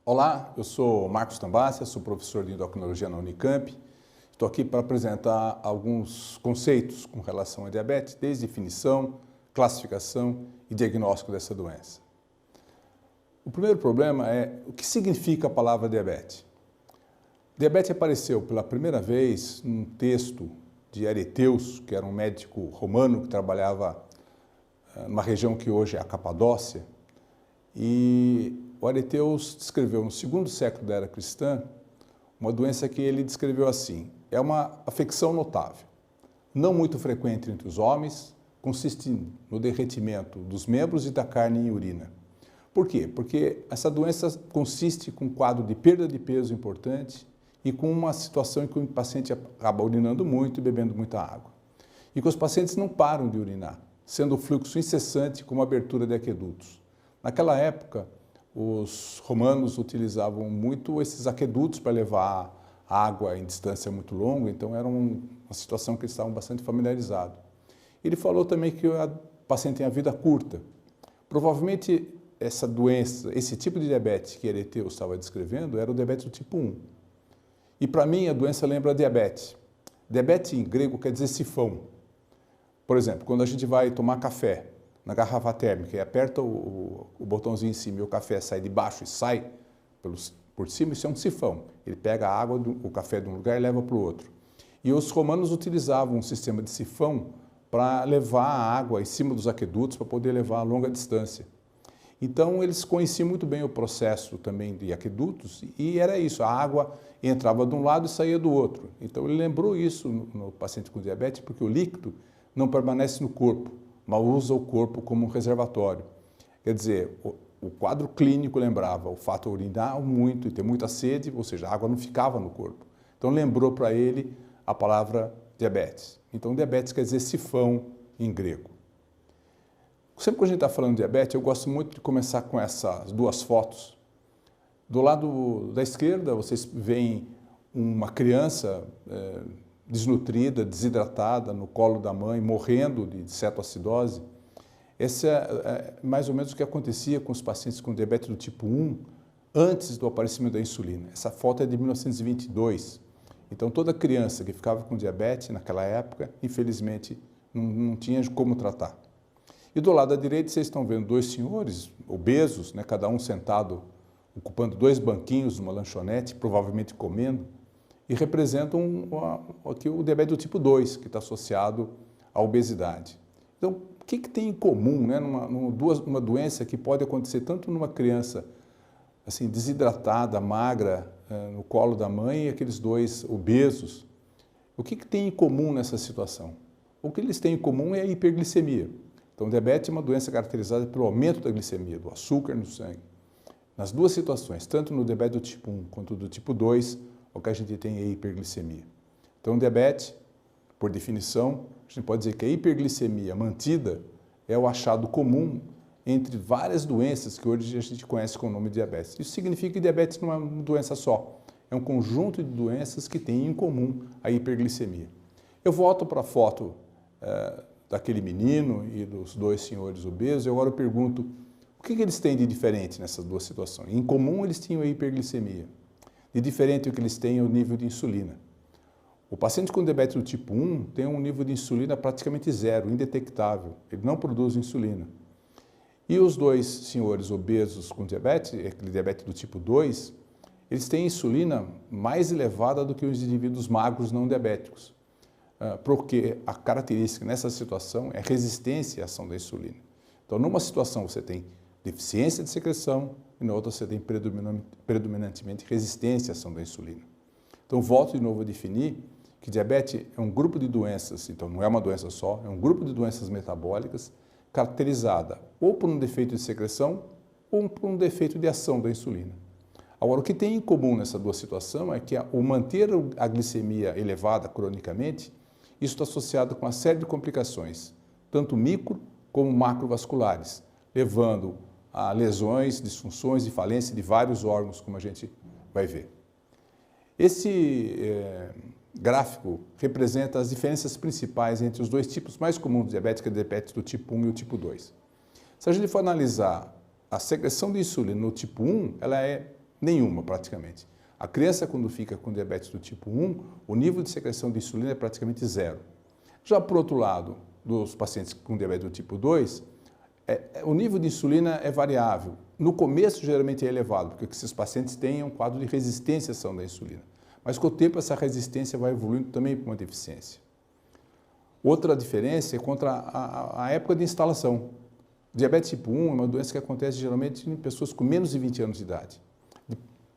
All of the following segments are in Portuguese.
Olá, eu sou Marcos Tambassia, sou professor de endocrinologia na Unicamp. Estou aqui para apresentar alguns conceitos com relação à diabetes, desde definição, classificação e diagnóstico dessa doença. O primeiro problema é o que significa a palavra diabetes. Diabetes apareceu pela primeira vez num texto de Areteus, que era um médico romano que trabalhava numa região que hoje é a Capadócia, e o Areteus descreveu no segundo século da era cristã uma doença que ele descreveu assim: é uma afecção notável, não muito frequente entre os homens, consiste no derretimento dos membros e da carne em urina. Por quê? Porque essa doença consiste com um quadro de perda de peso importante e com uma situação em que o paciente acaba urinando muito e bebendo muita água. E que os pacientes não param de urinar, sendo o fluxo incessante como a abertura de aquedutos. Naquela época, os romanos utilizavam muito esses aquedutos para levar água em distância muito longa, então era uma situação que eles estavam bastante familiarizados. Ele falou também que o paciente tem a vida curta. Provavelmente essa doença, esse tipo de diabetes que Areteus estava descrevendo era o diabetes do tipo 1. E para mim a doença lembra a diabetes. Diabetes em grego quer dizer sifão. Por exemplo, quando a gente vai tomar café na garrafa térmica e aperta o botãozinho em cima e o café sai de baixo e sai por cima, isso é um sifão. Ele pega a água, o café de um lugar e leva para o outro. E os romanos utilizavam um sistema de sifão para levar a água em cima dos aquedutos para poder levar a longa distância. Então eles conheciam muito bem o processo também de aquedutos e era isso, a água entrava de um lado e saía do outro. Então ele lembrou isso no paciente com diabetes porque o líquido não permanece no corpo, mas usa o corpo como um reservatório. Quer dizer, o quadro clínico lembrava o fato de urinar muito e ter muita sede, ou seja, a água não ficava no corpo. Então lembrou para ele a palavra diabetes. Então diabetes quer dizer sifão em grego. Sempre que a gente está falando de diabetes, eu gosto muito de começar com essas duas fotos. Do lado da esquerda, vocês veem uma criança desnutrida, desidratada, no colo da mãe, morrendo de cetoacidose. Esse é mais ou menos o que acontecia com os pacientes com diabetes do tipo 1 antes do aparecimento da insulina. Essa foto é de 1922. Então, toda criança que ficava com diabetes naquela época, infelizmente, não tinha como tratar. E do lado da direita, vocês estão vendo dois senhores obesos, né, cada um sentado, ocupando dois banquinhos numa lanchonete, provavelmente comendo, e representam aqui o diabetes do tipo 2, que está associado à obesidade. Então, o que tem em comum, né, numa doença que pode acontecer tanto numa criança assim, desidratada, magra, no colo da mãe, e aqueles dois obesos? O que tem em comum nessa situação? O que eles têm em comum é a hiperglicemia. Então, o diabetes é uma doença caracterizada pelo aumento da glicemia, do açúcar no sangue. Nas duas situações, tanto no diabetes do tipo 1 quanto do tipo 2, o que a gente tem é hiperglicemia. Então, o diabetes, por definição, a gente pode dizer que a hiperglicemia mantida é o achado comum entre várias doenças que hoje a gente conhece com o nome de diabetes. Isso significa que diabetes não é uma doença só, é um conjunto de doenças que têm em comum a hiperglicemia. Eu volto para a foto daquele menino e dos dois senhores obesos, e agora eu pergunto, o que eles têm de diferente nessas duas situações? Em comum, eles tinham a hiperglicemia. De diferente, o que eles têm é o nível de insulina. O paciente com diabetes do tipo 1 tem um nível de insulina praticamente zero, indetectável. Ele não produz insulina. E os dois senhores obesos com diabetes, aquele diabetes do tipo 2, eles têm insulina mais elevada do que os indivíduos magros não diabéticos. Porque a característica nessa situação é resistência à ação da insulina. Então, numa situação você tem deficiência de secreção e na outra você tem predominantemente resistência à ação da insulina. Então, volto de novo a definir que diabetes é um grupo de doenças, então não é uma doença só, é um grupo de doenças metabólicas caracterizada ou por um defeito de secreção ou por um defeito de ação da insulina. Agora, o que tem em comum nessa duas situações é que o manter a glicemia elevada cronicamente, isso está associado com uma série de complicações, tanto micro como macrovasculares, levando a lesões, disfunções e falência de vários órgãos, como a gente vai ver. Esse gráfico representa as diferenças principais entre os dois tipos mais comuns de diabetes, que é o diabetes do tipo 1 e o tipo 2. Se a gente for analisar a secreção de insulina no tipo 1, ela é Nenhuma, praticamente. A criança, quando fica com diabetes do tipo 1, o nível de secreção de insulina é praticamente zero. Já por outro lado, dos pacientes com diabetes do tipo 2, o nível de insulina é variável. No começo, geralmente é elevado, porque esses pacientes têm um quadro de resistência à ação da insulina. Mas com o tempo, essa resistência vai evoluindo também para uma deficiência. Outra diferença é contra a época de instalação. O diabetes tipo 1 é uma doença que acontece geralmente em pessoas com menos de 20 anos de idade.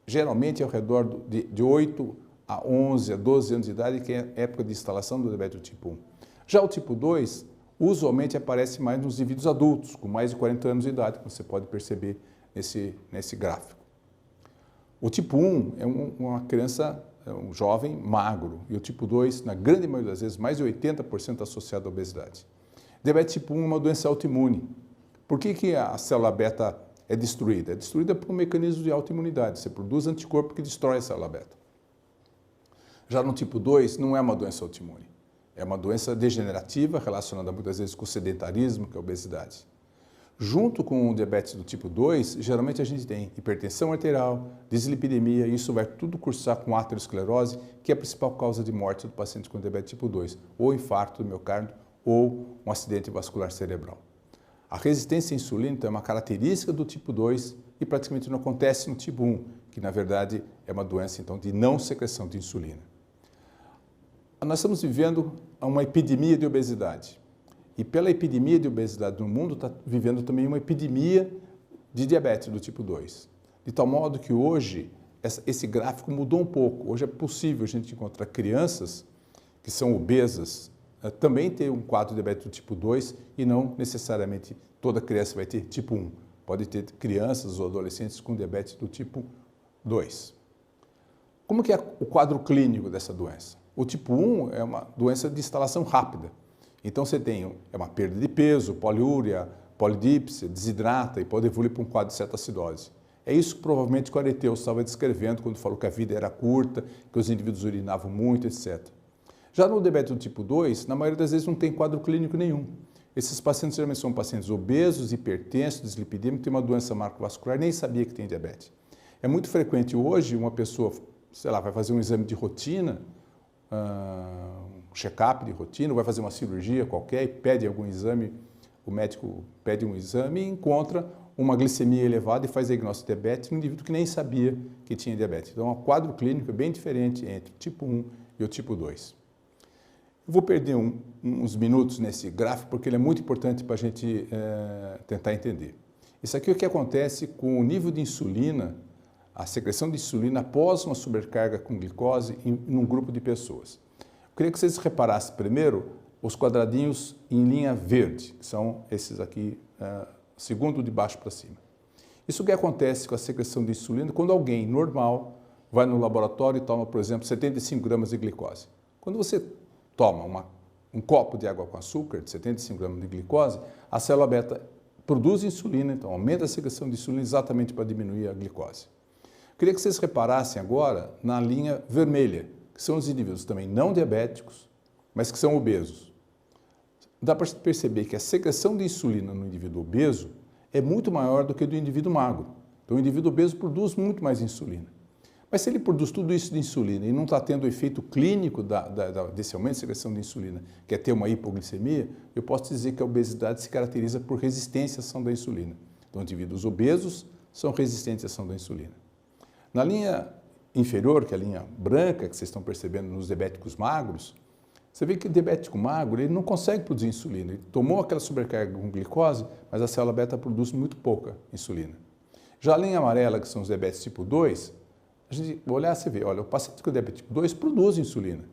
Geralmente é ao redor de 8 a 11 a 12 anos de idade, que é a época de instalação do diabetes do tipo 1. Já o tipo 2, usualmente aparece mais nos indivíduos adultos, com mais de 40 anos de idade, como você pode perceber nesse gráfico. O tipo 1 é uma criança, um jovem magro, e o tipo 2, na grande maioria das vezes, mais de 80% associado à obesidade. Diabetes tipo 1 é uma doença autoimune. Por que a célula beta é destruída? É destruída por um mecanismo de autoimunidade. Você produz anticorpo que destrói a célula beta. Já no tipo 2, não é uma doença autoimune. É uma doença degenerativa, relacionada muitas vezes com o sedentarismo, que é a obesidade. Junto com o diabetes do tipo 2, geralmente a gente tem hipertensão arterial, dislipidemia, e isso vai tudo cursar com aterosclerose, que é a principal causa de morte do paciente com diabetes tipo 2, ou infarto do miocárdio, ou um acidente vascular cerebral. A resistência à insulina então, é uma característica do tipo 2 e praticamente não acontece no tipo 1, que na verdade é uma doença então, de não secreção de insulina. Nós estamos vivendo uma epidemia de obesidade. E pela epidemia de obesidade no mundo, está vivendo também uma epidemia de diabetes do tipo 2. De tal modo que hoje esse gráfico mudou um pouco. Hoje é possível a gente encontrar crianças que são obesas, também ter um quadro de diabetes do tipo 2 e não necessariamente toda criança vai ter tipo 1. Pode ter crianças ou adolescentes com diabetes do tipo 2. Como que é o quadro clínico dessa doença? O tipo 1 é uma doença de instalação rápida. Então você tem uma perda de peso, poliúria, polidípsia, desidrata e pode evoluir para um quadro de cetoacidose. É isso que provavelmente o Areteu estava descrevendo quando falou que a vida era curta, que os indivíduos urinavam muito, etc. Já no diabetes do tipo 2, na maioria das vezes não tem quadro clínico nenhum. Esses pacientes geralmente são pacientes obesos, hipertensos, dislipidêmicos, têm uma doença macrovascular, nem sabia que tem diabetes. É muito frequente hoje uma pessoa, sei lá, vai fazer um exame de rotina, um check-up de rotina, vai fazer uma cirurgia qualquer e pede algum exame, o médico pede um exame e encontra uma glicemia elevada e faz diagnóstico de diabetes no indivíduo que nem sabia que tinha diabetes. Então, o quadro clínico é bem diferente entre o tipo 1 e o tipo 2. Eu vou perder uns minutos nesse gráfico porque ele é muito importante para a gente tentar entender. Isso aqui é o que acontece com o nível de insulina, a secreção de insulina após uma sobrecarga com glicose em um grupo de pessoas. Eu queria que vocês reparassem primeiro os quadradinhos em linha verde, que são esses aqui, segundo de baixo para cima. Isso que acontece com a secreção de insulina quando alguém normal vai no laboratório e toma, por exemplo, 75 gramas de glicose. Quando você toma um copo de água com açúcar, de 75 gramas de glicose, a célula beta produz insulina, então aumenta a secreção de insulina exatamente para diminuir a glicose. Eu queria que vocês reparassem agora na linha vermelha, que são os indivíduos também não diabéticos, mas que são obesos. Dá para perceber que a secreção de insulina no indivíduo obeso é muito maior do que do indivíduo magro. Então, o indivíduo obeso produz muito mais insulina. Mas se ele produz tudo isso de insulina e não está tendo o efeito clínico desse aumento de secreção de insulina, que é ter uma hipoglicemia, eu posso dizer que a obesidade se caracteriza por resistência à ação da insulina. Então, indivíduos obesos são resistentes à ação da insulina. Na linha inferior, que é a linha branca, que vocês estão percebendo nos diabéticos magros, você vê que o diabético magro ele não consegue produzir insulina. Ele tomou aquela sobrecarga com glicose, mas a célula beta produz muito pouca insulina. Já a linha amarela, que são os diabetes tipo 2, a gente olhar, você vê, olha, o paciente com diabetes tipo 2 produz insulina.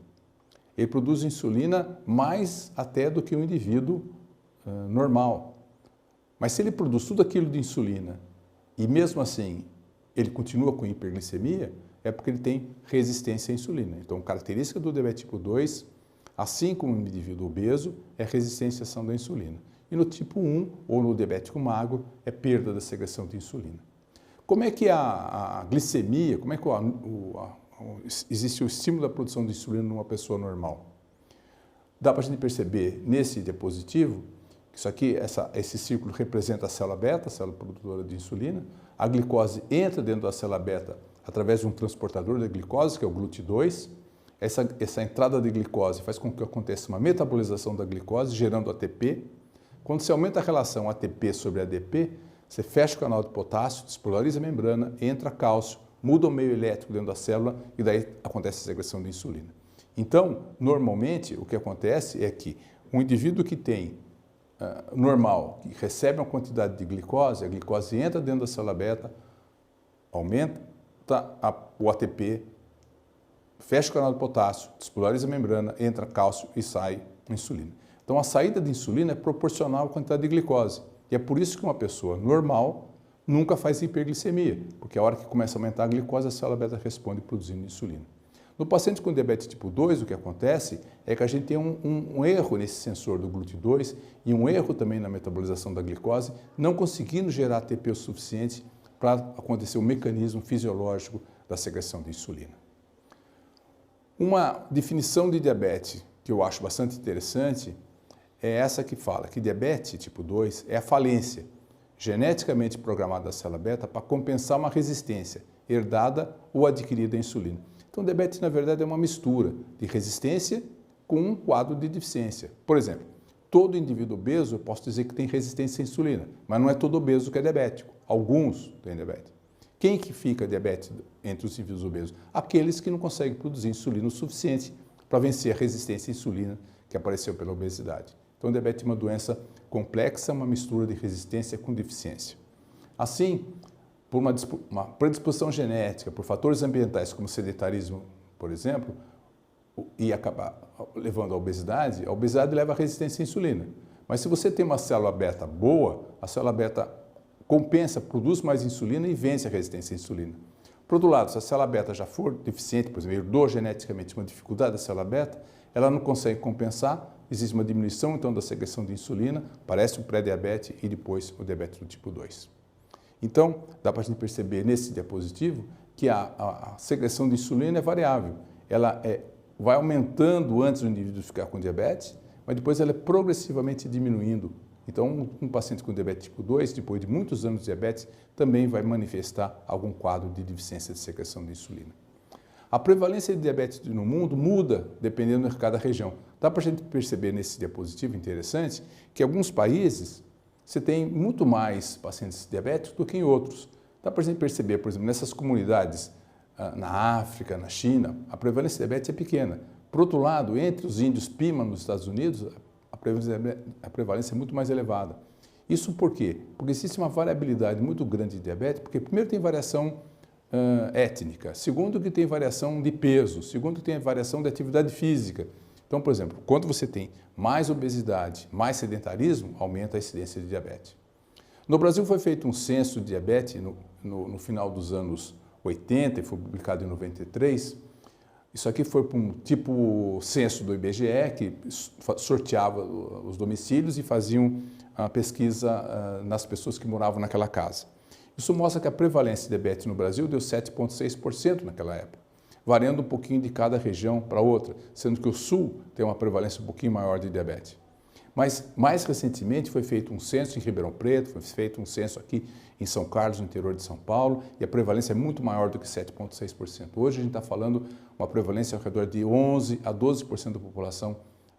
Ele produz insulina mais até do que o indivíduo normal. Mas se ele produz tudo aquilo de insulina e mesmo assim ele continua com hiperglicemia, é porque ele tem resistência à insulina. Então, característica do diabetes tipo 2, assim como no indivíduo obeso, é resistência à ação da insulina. E no tipo 1, ou no diabético magro, é perda da secreção de insulina. Como é que a glicemia, como é que existe o estímulo da produção de insulina numa pessoa normal? Dá para a gente perceber nesse diapositivo, que isso aqui, esse círculo representa a célula beta, a célula produtora de insulina. a glicose entra dentro da célula beta através de um transportador da glicose, que é o GLUT2. Essa entrada de glicose faz com que aconteça uma metabolização da glicose, gerando ATP. Quando você aumenta a relação ATP sobre ADP, você fecha o canal de potássio, despolariza a membrana, entra cálcio, muda o meio elétrico dentro da célula e daí acontece a secreção de insulina. Então, normalmente, o que acontece é que um indivíduo que tem normal, que recebe uma quantidade de glicose, a glicose entra dentro da célula beta, aumenta o ATP, fecha o canal de potássio, despolariza a membrana, entra cálcio e sai insulina. Então, a saída de insulina é proporcional à quantidade de glicose. E é por isso que uma pessoa normal nunca faz hiperglicemia, porque a hora que começa a aumentar a glicose, a célula beta responde produzindo insulina. No paciente com diabetes tipo 2, o que acontece é que a gente tem um erro nesse sensor do GLUT2 e um erro também na metabolização da glicose, não conseguindo gerar ATP o suficiente para acontecer o mecanismo fisiológico da secreção de insulina. Uma definição de diabetes que eu acho bastante interessante é essa que fala que diabetes tipo 2 é a falência geneticamente programada da célula beta para compensar uma resistência herdada ou adquirida à insulina. Então, diabetes, na verdade, é uma mistura de resistência com um quadro de deficiência. Por exemplo, todo indivíduo obeso, eu posso dizer que tem resistência à insulina, mas não é todo obeso que é diabético. Alguns têm diabetes. Quem que fica diabético entre os indivíduos obesos? Aqueles que não conseguem produzir insulina o suficiente para vencer a resistência à insulina que apareceu pela obesidade. Então, diabetes é uma doença complexa, uma mistura de resistência com deficiência. Assim, por uma predisposição genética, por fatores ambientais como sedentarismo, por exemplo, e acabar levando à obesidade, a obesidade leva à resistência à insulina. Mas se você tem uma célula beta boa, a célula beta compensa, produz mais insulina e vence a resistência à insulina. Por outro lado, se a célula beta já for deficiente, por exemplo, herdou geneticamente uma dificuldade da célula beta, ela não consegue compensar, existe uma diminuição então da secreção de insulina, aparece o pré-diabetes e depois o diabetes do tipo 2. Então, dá para a gente perceber nesse diapositivo que a secreção de insulina é variável. Ela vai aumentando antes do indivíduo ficar com diabetes, mas depois ela é progressivamente diminuindo. Então, um paciente com diabetes tipo 2, depois de muitos anos de diabetes, também vai manifestar algum quadro de deficiência de secreção de insulina. A prevalência de diabetes no mundo muda dependendo de cada região. Dá para a gente perceber nesse diapositivo interessante que em alguns países você tem muito mais pacientes diabéticos do que em outros. Dá para a gente perceber, por exemplo, nessas comunidades na África, na China, a prevalência de diabetes é pequena. Por outro lado, entre os índios Pima nos Estados Unidos, a prevalência é muito mais elevada. Isso por quê? Porque existe uma variabilidade muito grande de diabetes, porque primeiro tem variação étnica, segundo que tem variação de peso, segundo que tem variação de atividade física. Então, por exemplo, quando você tem mais obesidade, mais sedentarismo, aumenta a incidência de diabetes. No Brasil foi feito um censo de diabetes no final dos anos 80 e foi publicado em 93. Isso aqui foi para um tipo censo do IBGE, que sorteava os domicílios e faziam a pesquisa nas pessoas que moravam naquela casa. Isso mostra que a prevalência de diabetes no Brasil deu 7,6% naquela época, variando um pouquinho de cada região para outra, sendo que o Sul tem uma prevalência um pouquinho maior de diabetes. Mas, mais recentemente, foi feito um censo em Ribeirão Preto, foi feito um censo aqui em São Carlos, no interior de São Paulo, e a prevalência é muito maior do que 7,6%. Hoje a gente está falando uma prevalência ao redor de 11% a 12% da população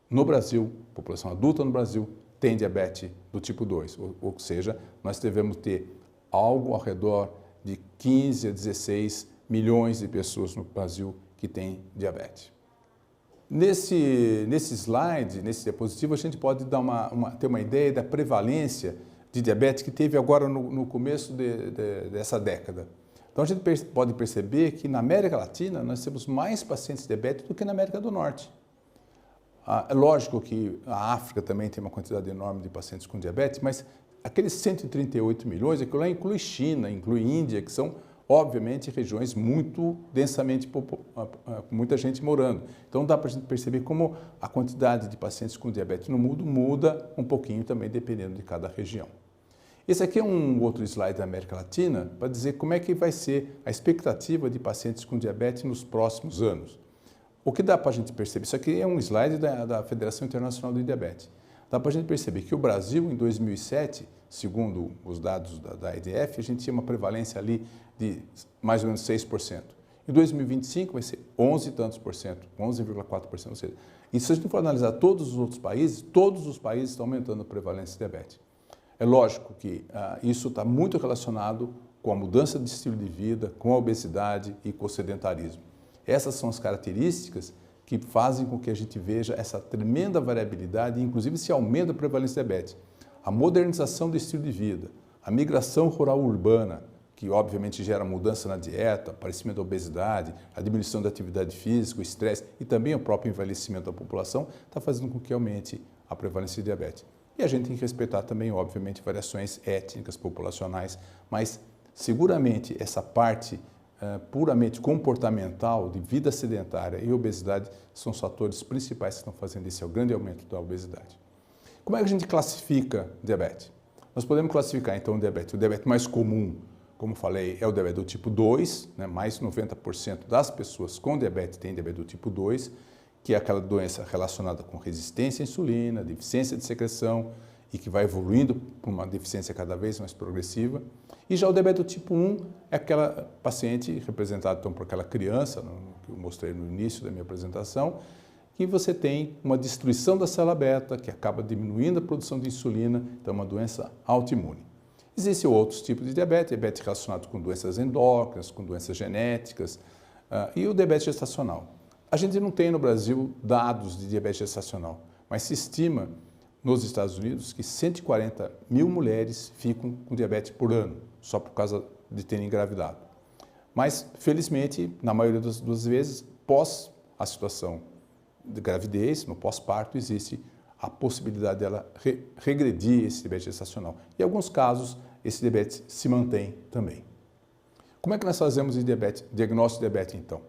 no Brasil, população adulta no Brasil, tem diabetes do tipo 2, ou seja, nós devemos ter algo ao redor de 15 a 16 milhões de pessoas no Brasil que têm diabetes. Nesse slide, nesse diapositivo, a gente pode dar ter uma ideia da prevalência de diabetes que teve agora no começo dessa década. Então, a gente pode perceber que na América Latina nós temos mais pacientes diabéticos do que na América do Norte. É lógico que a África também tem uma quantidade enorme de pacientes com diabetes, mas aqueles 138 milhões, aquilo lá inclui China, inclui Índia, que são obviamente, regiões muito densamente, com muita gente morando. Então, dá para a gente perceber como a quantidade de pacientes com diabetes no mundo muda um pouquinho também, dependendo de cada região. Esse aqui é um outro slide da América Latina para dizer como é que vai ser a expectativa de pacientes com diabetes nos próximos anos. O que dá para a gente perceber? Isso aqui é um slide da Federação Internacional de Diabetes. Dá para a gente perceber que o Brasil, em 2007, segundo os dados da EDF, a gente tinha uma prevalência ali de mais ou menos 6%. Em 2025 vai ser 11 e tantos por cento, 11,4%. Ou seja, e se a gente for analisar todos os outros países, todos os países estão aumentando a prevalência de diabetes. É lógico que isso está muito relacionado com a mudança de estilo de vida, com a obesidade e com o sedentarismo. Essas são as características que fazem com que a gente veja essa tremenda variabilidade e, inclusive, esse aumento da prevalência de diabetes. A modernização do estilo de vida, a migração rural-urbana, que obviamente gera mudança na dieta, aparecimento da obesidade, a diminuição da atividade física, o estresse e também o próprio envelhecimento da população, está fazendo com que aumente a prevalência de diabetes. E a gente tem que respeitar também, obviamente, variações étnicas, populacionais, mas seguramente essa parte puramente comportamental de vida sedentária e obesidade são os fatores principais que estão fazendo esse grande aumento da obesidade. Como é que a gente classifica diabetes? Nós podemos classificar então o diabetes mais comum, como falei, é o diabetes do tipo 2, né? Mais de 90% das pessoas com diabetes têm diabetes do tipo 2, que é aquela doença relacionada com resistência à insulina, deficiência de secreção e que vai evoluindo para uma deficiência cada vez mais progressiva. E já o diabetes do tipo 1 é aquela paciente representada então por aquela criança, que eu mostrei no início da minha apresentação, que você tem uma destruição da célula beta, que acaba diminuindo a produção de insulina, então é uma doença autoimune. Existem outros tipos de diabetes relacionado com doenças endócrinas, com doenças genéticas e o diabetes gestacional. A gente não tem no Brasil dados de diabetes gestacional, mas se estima nos Estados Unidos que 140 mil mulheres ficam com diabetes por ano, só por causa de terem engravidado. Mas, felizmente, na maioria das vezes, pós a situação de gravidez, no pós-parto, existe a possibilidade dela regredir esse diabetes gestacional. Em alguns casos, esse diabetes se mantém também. Como é que nós fazemos o diagnóstico de diabetes, então?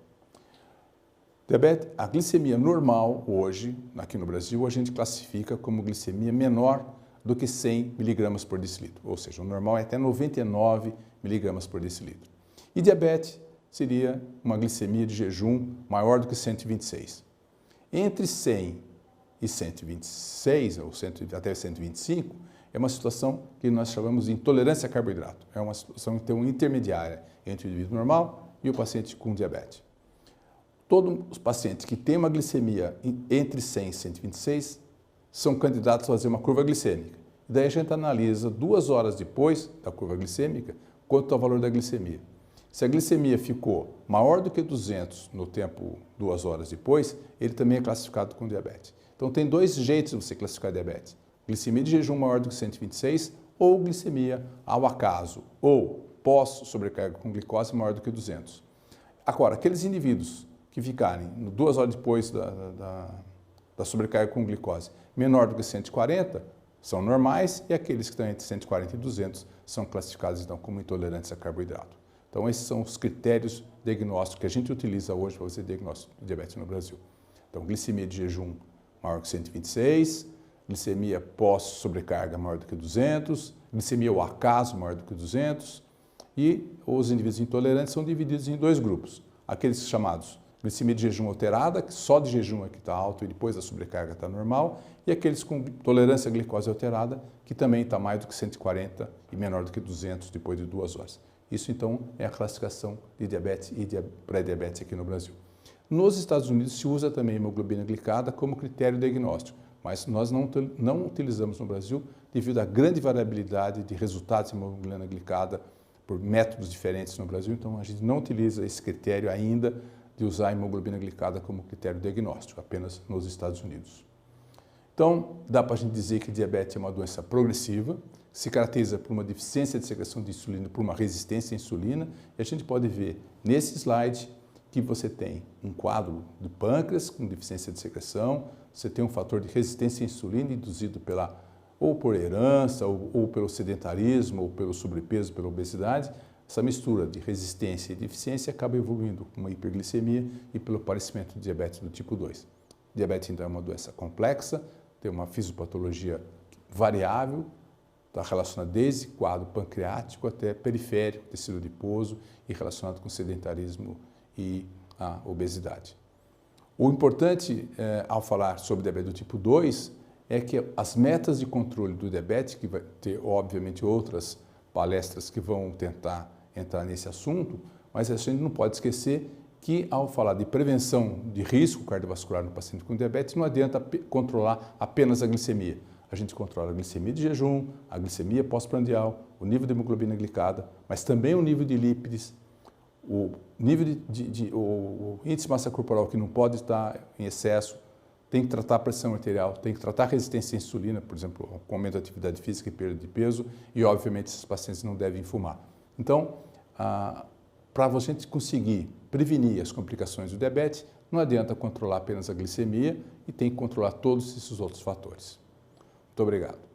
A glicemia normal hoje, aqui no Brasil, a gente classifica como glicemia menor do que 100 miligramas por decilitro, ou seja, o normal é até 99 miligramas por decilitro. E diabetes seria uma glicemia de jejum maior do que 126. Entre 100 e 126, ou até 125, é uma situação que nós chamamos de intolerância a carboidrato. É uma situação então intermediária entre o indivíduo normal e o paciente com diabetes. Todos os pacientes que têm uma glicemia entre 100 e 126 são candidatos a fazer uma curva glicêmica. E daí a gente analisa 2 horas depois da curva glicêmica quanto está o valor da glicemia. Se a glicemia ficou maior do que 200 no tempo 2 horas depois, ele também é classificado com diabetes. Então tem 2 jeitos de você classificar diabetes. Glicemia de jejum maior do que 126 ou glicemia ao acaso ou pós-sobrecarga com glicose maior do que 200. Agora, aqueles indivíduos que ficarem 2 horas depois da sobrecarga com glicose menor do que 140 são normais e aqueles que estão entre 140 e 200 são classificados então como intolerantes a carboidrato. Então esses são os critérios diagnósticos que a gente utiliza hoje para fazer diagnóstico de diabetes no Brasil. Então glicemia de jejum maior que 126, glicemia pós-sobrecarga maior do que 200, glicemia ao acaso maior do que 200 e os indivíduos intolerantes são divididos em 2 grupos. Aqueles chamados glicemia de jejum alterada, que só de jejum é que está alto e depois da sobrecarga está normal, e aqueles com tolerância à glicose alterada, que também está mais do que 140 e menor do que 200 depois de 2 horas. Isso, então, é a classificação de diabetes e de pré-diabetes aqui no Brasil. Nos Estados Unidos se usa também a hemoglobina glicada como critério diagnóstico, mas nós não utilizamos no Brasil devido à grande variabilidade de resultados de hemoglobina glicada por métodos diferentes no Brasil, então a gente não utiliza esse critério ainda de usar a hemoglobina glicada como critério diagnóstico, apenas nos Estados Unidos. Então, dá para a gente dizer que diabetes é uma doença progressiva, se caracteriza por uma deficiência de secreção de insulina, por uma resistência à insulina, e a gente pode ver nesse slide que você tem um quadro do pâncreas com deficiência de secreção, você tem um fator de resistência à insulina induzido ou por herança, ou pelo sedentarismo, ou pelo sobrepeso, pela obesidade. Essa mistura de resistência e deficiência acaba evoluindo com uma hiperglicemia e pelo aparecimento de diabetes do tipo 2. Diabetes, então, é uma doença complexa, tem uma fisiopatologia variável, está relacionada desde quadro pancreático até periférico, tecido adiposo e relacionado com sedentarismo e a obesidade. O importante, ao falar sobre diabetes do tipo 2, é que as metas de controle do diabetes, que vai ter, obviamente, outras palestras que vão tentar entrar nesse assunto, mas a gente não pode esquecer que, ao falar de prevenção de risco cardiovascular no paciente com diabetes, não adianta controlar apenas a glicemia. A gente controla a glicemia de jejum, a glicemia pós-prandial, o nível de hemoglobina glicada, mas também o nível de lípides, o nível o índice de massa corporal que não pode estar em excesso, tem que tratar a pressão arterial, tem que tratar a resistência à insulina, por exemplo, com aumento da atividade física e perda de peso, e obviamente esses pacientes não devem fumar. Então, para a gente conseguir prevenir as complicações do diabetes, não adianta controlar apenas a glicemia e tem que controlar todos esses outros fatores. Muito obrigado.